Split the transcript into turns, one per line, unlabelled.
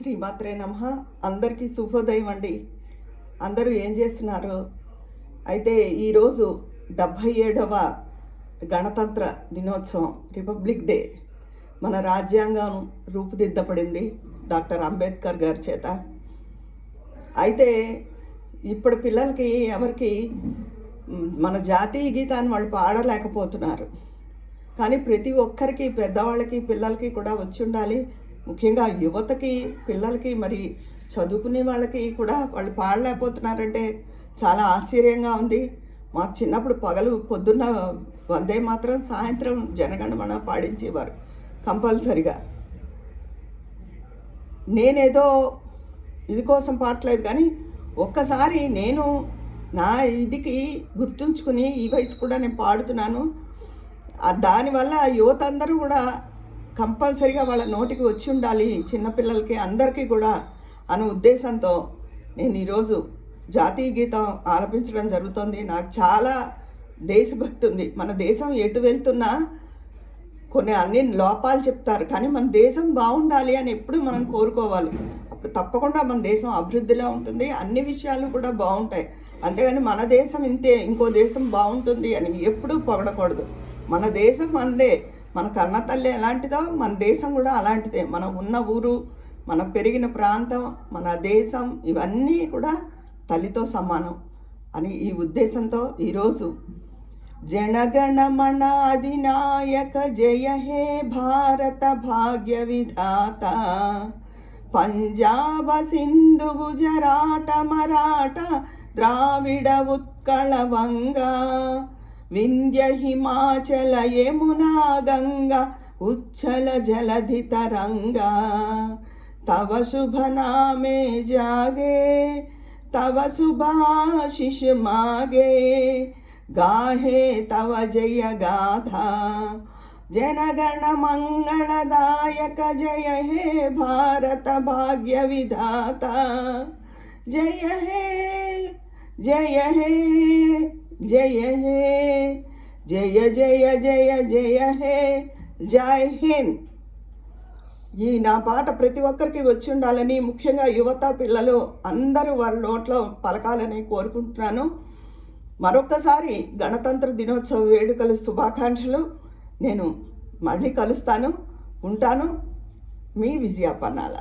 శ్రీమాత్రే నమః. అందరికీ శుభోదయం అండి. అందరూ ఏం చేస్తున్నారు? అయితే ఈరోజు 77వ గణతంత్ర దినోత్సవం, రిపబ్లిక్ డే. మన రాజ్యాంగం రూపుదిద్దపడింది డాక్టర్ అంబేద్కర్ గారి చేత. అయితే ఇప్పుడు పిల్లలకి ఎవరికి మన జాతీయ గీతాన్ని వాళ్ళు పాడలేకపోతున్నారు. కానీ ప్రతి ఒక్కరికి, పెద్దవాళ్ళకి, పిల్లలకి కూడా వచ్చి ఉండాలి. ముఖ్యంగా యువతకి, పిల్లలకి, మరి చదువుకునే వాళ్ళకి కూడా వాళ్ళు పాడలేకపోతున్నారంటే చాలా ఆశ్చర్యంగా ఉంది. మాకు చిన్నప్పుడు పొద్దున్న వందే మాత్రం, సాయంత్రం జనగణమన పాడించేవారు కంపల్సరిగా. నేనేదో ఇది కోసం పాడలేదు, కానీ ఒక్కసారి నేను నా ఇదికి గుర్తుంచుకుని ఈ వయసు కూడా నేను పాడుతున్నాను. దానివల్ల యువత అందరూ కూడా కంపల్సరిగా వాళ్ళ నోటికి వచ్చి ఉండాలి, చిన్నపిల్లలకి అందరికీ కూడా అనే ఉద్దేశంతో నేను ఈరోజు జాతీయ గీతం ఆలపించడం జరుగుతుంది. నాకు చాలా దేశభక్తి ఉంది. మన దేశం ఎటు వెళ్తున్నా అన్ని లోపాలు చెప్తారు, కానీ మన దేశం బాగుండాలి అని ఎప్పుడు మనం కోరుకోవాలి. అప్పుడు తప్పకుండా మన దేశం అభివృద్ధిలో ఉంటుంది, అన్ని విషయాలు కూడా బాగుంటాయి. అంతేగాని మన దేశం ఇంతే, ఇంకో దేశం బాగుంటుంది అని ఎప్పుడూ పొగడకూడదు. మన దేశం మనదే. మన కన్న తల్లి ఎలాంటిదో మన దేశం కూడా అలాంటిదే. మనం ఉన్న ఊరు, మనం పెరిగిన ప్రాంతం, మన దేశం, ఇవన్నీ కూడా తల్లితో సమానం అని ఈ ఉద్దేశంతో ఈరోజు జనగణమన అధినాయక జయ హే భారత భాగ్య విధాత, పంజాబ సింధు గుజరాట మరాఠ ద్రావిడ ఉత్కళ వంగా, వింధ్య హిమాచల యమునా గంగా ఉచ్చల జలధి తరంగా, తవ శుభ నామే జాగే తవ శుభాశిష్ మాగే, గాహే తవ జయ గాథా, జనగణ మంగళదాయక జయ హే భారత భాగ్య విధాత, జయ హే జయ హే జయ హే జయ జయ జయ జయ హే. జై హింద్. ఈ నా పాట ప్రతి ఒక్కరికి వచ్చి ఉండాలని, ముఖ్యంగా యువత, పిల్లలు అందరూ వాళ్ళ నోట్లో పలకాలని కోరుకుంటున్నాను. మరొక్కసారి గణతంత్ర దినోత్సవ వేడుకల శుభాకాంక్షలు. నేను మళ్ళీ కలుస్తాను. ఉంటాను. మీ విజయ పన్నాల.